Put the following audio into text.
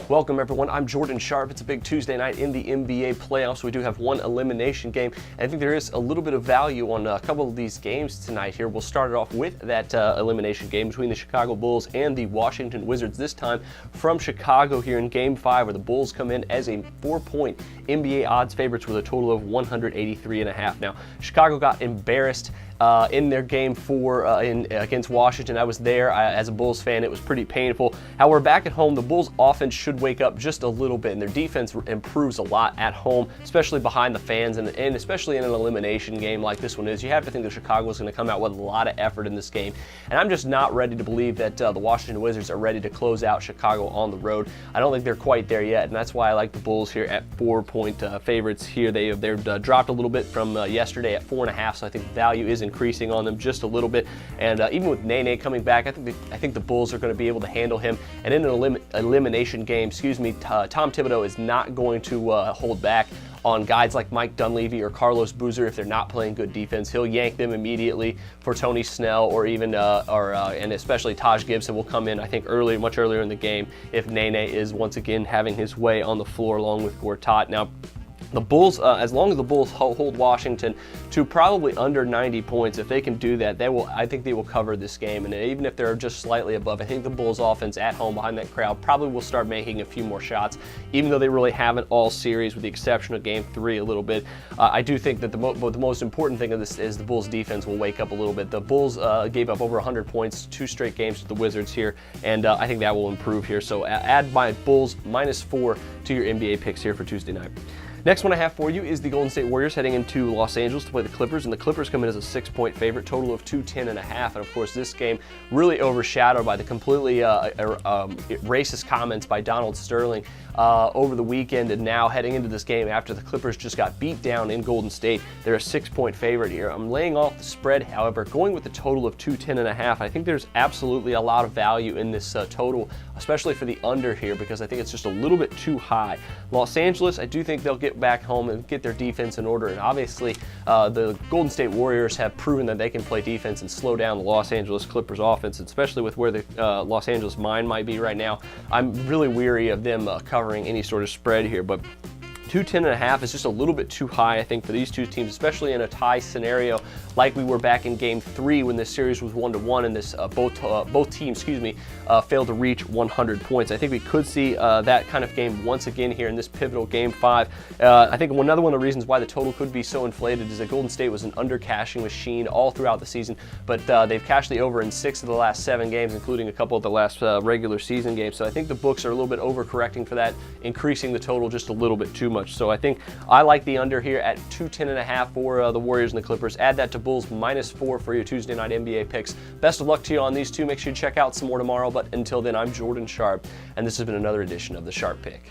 Welcome everyone, I'm Jordan Sharp. It's a big Tuesday night in the NBA playoffs. We do have one elimination game, and I think there is a little bit of value on a couple of these games tonight here. We'll start it off with that elimination game between the Chicago Bulls and the Washington Wizards, this time from Chicago here in Game 5, where the Bulls come in as a 4-point NBA odds favorites with a total of 183.5. Now, Chicago got embarrassed in their Game 4 against Washington. I was there as a Bulls fan. It was pretty painful. However, back at home, the Bulls offense should wake up just a little bit, and their defense improves a lot at home, especially behind the fans, and especially in an elimination game like this one is. You have to think that Chicago is going to come out with a lot of effort in this game, and I'm just not ready to believe that the Washington Wizards are ready to close out Chicago on the road. I don't think they're quite there yet, and that's why I like the Bulls here at 4-point favorites here. They're dropped a little bit from yesterday at 4.5, so I think the value is increasing on them just a little bit. And even with Nene coming back, I think the Bulls are going to be able to handle him. And in an elimination game, Tom Thibodeau is not going to hold back on guys like Mike Dunleavy or Carlos Boozer if they're not playing good defense. He'll yank them immediately for Tony Snell, or even and especially Taj Gibson will come in, I think, much earlier in the game if Nene is once again having his way on the floor along with Gortat. Now, the Bulls, as long as the Bulls hold Washington to probably under 90 points, if they can do that, I think they will cover this game. And even if they're just slightly above, I think the Bulls offense at home behind that crowd probably will start making a few more shots, even though they really haven't all series, with the exception of Game 3 a little bit. I do think that the most important thing of this is the Bulls defense will wake up a little bit. The Bulls gave up over 100 points 2 straight games to the Wizards here, and I think that will improve here. So add my Bulls -4 to your NBA picks here for Tuesday night. Next one I have for you is the Golden State Warriors heading into Los Angeles to play the Clippers, and the Clippers come in as a 6-point favorite, total of 210.5. And of course, this game really overshadowed by the completely racist comments by Donald Sterling over the weekend, and now heading into this game after the Clippers just got beat down in Golden State. They're a 6-point favorite here. I'm laying off the spread, however, going with the total of 210.5. I think there's absolutely a lot of value in this total, especially for the under here, because I think it's just a little bit too high. Los Angeles, I do think they'll get back home and get their defense in order, and obviously the Golden State Warriors have proven that they can play defense and slow down the Los Angeles Clippers offense, especially with where the Los Angeles mind might be right now. I'm really weary of them covering any sort of spread here, but 210.5 is just a little bit too high, I think, for these two teams, especially in a tie scenario like we were back in Game 3 when this series was 1-1 and this both teams, failed to reach 100 points. I think we could see that kind of game once again here in this pivotal Game 5. I think another one of the reasons why the total could be so inflated is that Golden State was an under-cashing machine all throughout the season, but they've cashed the over in 6 of the last 7 games, including a couple of the last regular season games. So I think the books are a little bit overcorrecting for that, increasing the total just a little bit too much. So I think I like the under here at 210.5 for the Warriors and the Clippers. Add that to Bulls -4 for your Tuesday night NBA picks. Best of luck to you on these two. Make sure you check out some more tomorrow. But until then, I'm Jordan Sharp, and this has been another edition of the Sharp Pick.